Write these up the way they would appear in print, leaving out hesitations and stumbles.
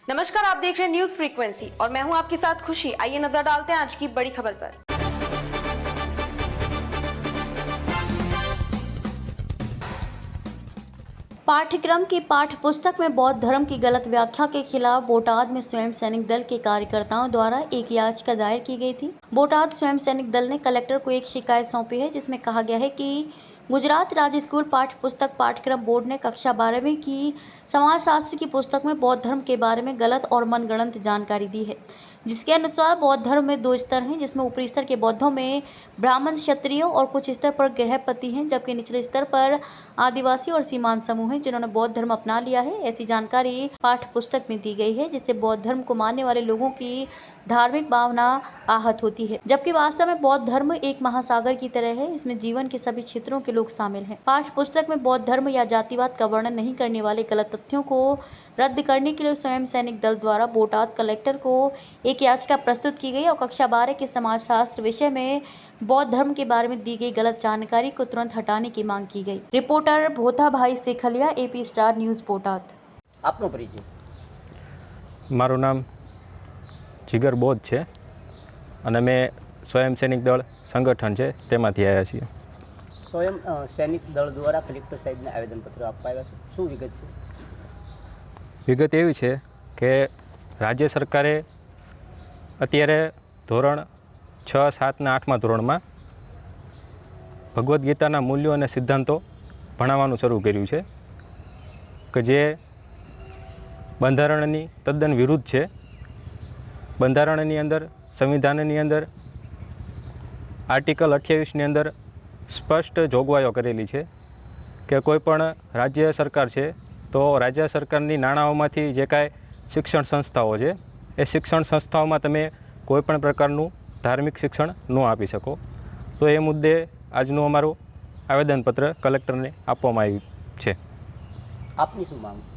नमस्कार, आप देख रहे हैं न्यूज फ्रीक्वेंसी और मैं हूं आपके साथ खुशी। आइए नजर डालते हैं आज की बड़ी खबर पर। पाठ्यक्रम की पाठ्य पुस्तक में बौद्ध धर्म की गलत व्याख्या के खिलाफ बोटाद में स्वयं सैनिक दल के कार्यकर्ताओं द्वारा एक याचिका दायर की गई थी। बोटाद स्वयं सैनिक दल ने कलेक्टर को एक शिकायत सौंपी है, जिसमें कहा गया है कि गुजरात राज्य स्कूल पाठ्य पुस्तक पाठ्यक्रम बोर्ड ने कक्षा 12वीं की समाजशास्त्र की पुस्तक में बौद्ध धर्म के बारे में गलत और मनगढ़ंत जानकारी दी है, जिसके अनुसार बौद्ध धर्म में 2 स्तर हैं, जिसमें ऊपरी स्तर के बौद्धों में ब्राह्मण, क्षत्रियों और कुछ स्तर पर गृहपति हैं, जबकि निचले स्तर पर आदिवासी और सीमांत समूह हैं जिन्होंने बौद्ध धर्म अपना लिया है। ऐसी जानकारी पाठ्य पुस्तक में दी गई है, जिससे बौद्ध धर्म को मानने वाले लोगों की धार्मिक भावना आहत होती है, जबकि वास्तव में बौद्ध धर्म एक महासागर की तरह है। इसमें जीवन के सभी क्षेत्रों के लोग शामिल हैं। पाठ्य पुस्तक में बौद्ध धर्म या जातिवाद का वर्णन नहीं करने वाले गलत तथ्यों को रद्द करने के लिए स्वयं सैनिक दल द्वारा बोटाद कलेक्टर को एक याचिका प्रस्तुत की गई और कक्षा 12 के समाजशास्त्र विषय में बौद्ध धर्म के बारे में दी गई गलत जानकारी को तुरंत हटाने की मांग की गई। Reporter Bhothabhai Sekhaliya, AP Star News Botad. आपनो परिचय? मारू नाम जिगर बोध है અને મેં સ્વયં સૈનિક દળ સંગઠન છે તેમાંથી આવ્યા છીએ। स्वयं सैनिक दल द्वारा कलेक्टर साहेबને આવેદનપત્ર આપવા આવ્યા છે, શું વિગત છે? વિગત એવી છે કે રાજ્ય સરકારે અત્યારે ધોરણ 6, 7 અને 8મા ધોરણમાં ભગવદ્ ગીતાના મૂલ્યો અને સિદ્ધાંતો ભણાવવાનું શરૂ કર્યું છે કે જે બંધારણની તદ્દન વિરુદ્ધ છે। બંધારણની અંદર, સંવિધાનની અંદર આર્ટિકલ 28ની અંદર સ્પષ્ટ જોગવાઈઓ કરેલી છે કે કોઈપણ રાજ્ય સરકાર છે તો રાજ્ય સરકારની નાણાંઓમાંથી જે કાંઈ શિક્ષણ સંસ્થાઓ છે એ શિક્ષણ સંસ્થાઓમાં તમે કોઈપણ પ્રકારનું ધાર્મિક શિક્ષણ ન આપી શકો। તો એ મુદ્દે આજનું અમારું આવેદનપત્ર કલેક્ટરને આપવામાં આવ્યું છે। આપની શું માંગ છે?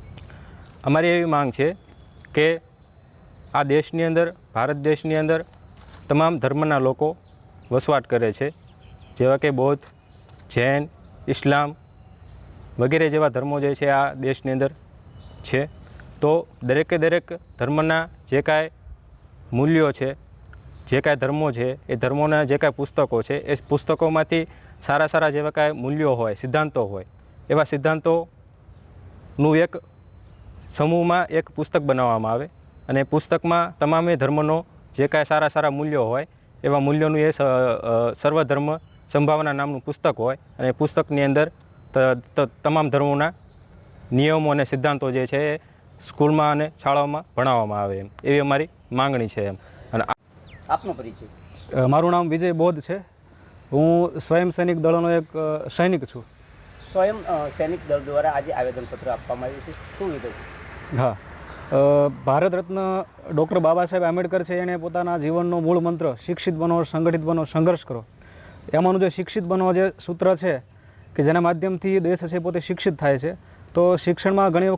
અમારી એવી માંગ છે કે આ દેશની અંદર, ભારત દેશની અંદર તમામ ધર્મના લોકો વસવાટ કરે છે, જેવા કે બૌદ્ધ, જૈન, ઇસ્લામ વગેરે જેવા ધર્મો જે છે આ દેશની અંદર છે। તો દરેકે દરેક ધર્મના જે કાંઈ મૂલ્યો છે, જે કાંઈ ધર્મો છે, એ ધર્મોના જે કાંઈ પુસ્તકો છે એ પુસ્તકોમાંથી સારા સારા જેવા કાંઈ મૂલ્યો હોય, સિદ્ધાંતો હોય, એવા સિદ્ધાંતોનું એક સમૂહમાં એક પુસ્તક બનાવવામાં આવે અને પુસ્તકમાં તમામે ધર્મનો જે કાંઈ સારા સારા મૂલ્યો હોય એવા મૂલ્યોનું એ સર્વધર્મ સંભાવના નામનું પુસ્તક હોય અને પુસ્તકની અંદર તમામ ધર્મોના નિયમો અને સિદ્ધાંતો જે છે એ સ્કૂલમાં અને શાળાઓમાં ભણાવવામાં આવે એમ એવી અમારી માંગણી છે એમ। અને આપનો પરિચય? મારું નામ વિજય બોધ છે। હું સ્વયં સૈનિક દળનો એક સૈનિક છું। સ્વયં સૈનિક દળ દ્વારા આજે આવેદનપત્ર આપવામાં આવ્યું છે, શું વિગત છે? હા, ભારત રત્ન ડૉક્ટર બાબા સાહેબ આંબેડકર છે, એણે પોતાના જીવનનો મૂળ મંત્ર શિક્ષિત બનો, સંગઠિત બનો, સંઘર્ષ કરો, એમાંનું જે શિક્ષિત બનો જે સૂત્ર છે કે જેના માધ્યમથી દેશ છે પોતે શિક્ષિત થાય છે। તો શિક્ષણમાં ઘણી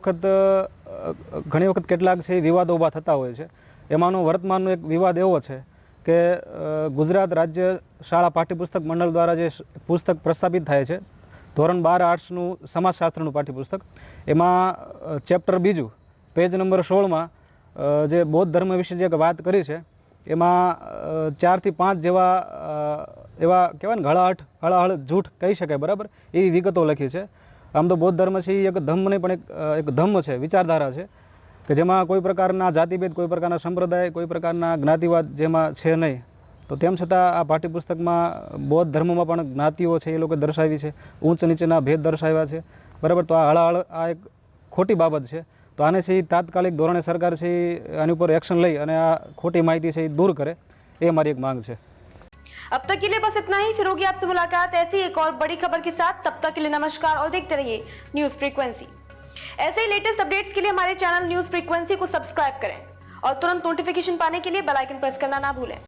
વખત કેટલાક છે વિવાદો ઊભા થતા હોય છે। એમાંનો વર્તમાનનો એક વિવાદ એવો છે કે ગુજરાત રાજ્ય શાળા પાઠ્યપુસ્તક મંડળ દ્વારા જે પુસ્તક પ્રસ્થાપિત થાય છે, ધોરણ 12 આર્ટ્સનું સમાજશાસ્ત્રનું પાઠ્યપુસ્તક, એમાં ચેપ્ટર 2 પેજ નંબર 16માં જે બૌદ્ધ ધર્મ વિશે જે વાત કરી છે એમાં 4 થી 5 જેવા એવા કહેવાય ને હળાહળ જૂઠ કહી શકાય, બરાબર, એવી વિગતો લખી છે। આમ તો બૌદ્ધ ધર્મ છે એ એક ધમ્મ નહીં પણ એક ધમ્મ છે, વિચારધારા છે કે જેમાં કોઈ પ્રકારના જાતિભેદ, કોઈ પ્રકારના સંપ્રદાય, કોઈ પ્રકારના જ્ઞાતિવાદ જેમાં છે નહીં। તો તેમ છતાં આ પાઠ્યપુસ્તકમાં બૌદ્ધ ધર્મમાં પણ જ્ઞાતિઓ છે એ લોકો દર્શાવી છે, ઊંચ નીચેના ભેદ દર્શાવ્યા છે, બરાબર। તો આ હળાહળ આ એક ખોટી બાબત છે। તો આને છે તાત્કાલિક ધોરણે સરકાર છે આની ઉપર એક્શન લઈ અને આ ખોટી માહિતી છે દૂર કરે, એ મારી એક માંગ છે। अब तक के लिए बस इतना ही। फिर होगी आपसे मुलाकात ऐसी एक और बड़ी खबर के साथ। तब तक के लिए नमस्कार और देखते रहिए न्यूज फ्रीक्वेंसी। ऐसे ही लेटेस्ट अपडेट्स के लिए हमारे चैनल न्यूज फ्रीक्वेंसी को सब्सक्राइब करें और तुरंत नोटिफिकेशन पाने के लिए बेल आइकन प्रेस करना ना भूलें।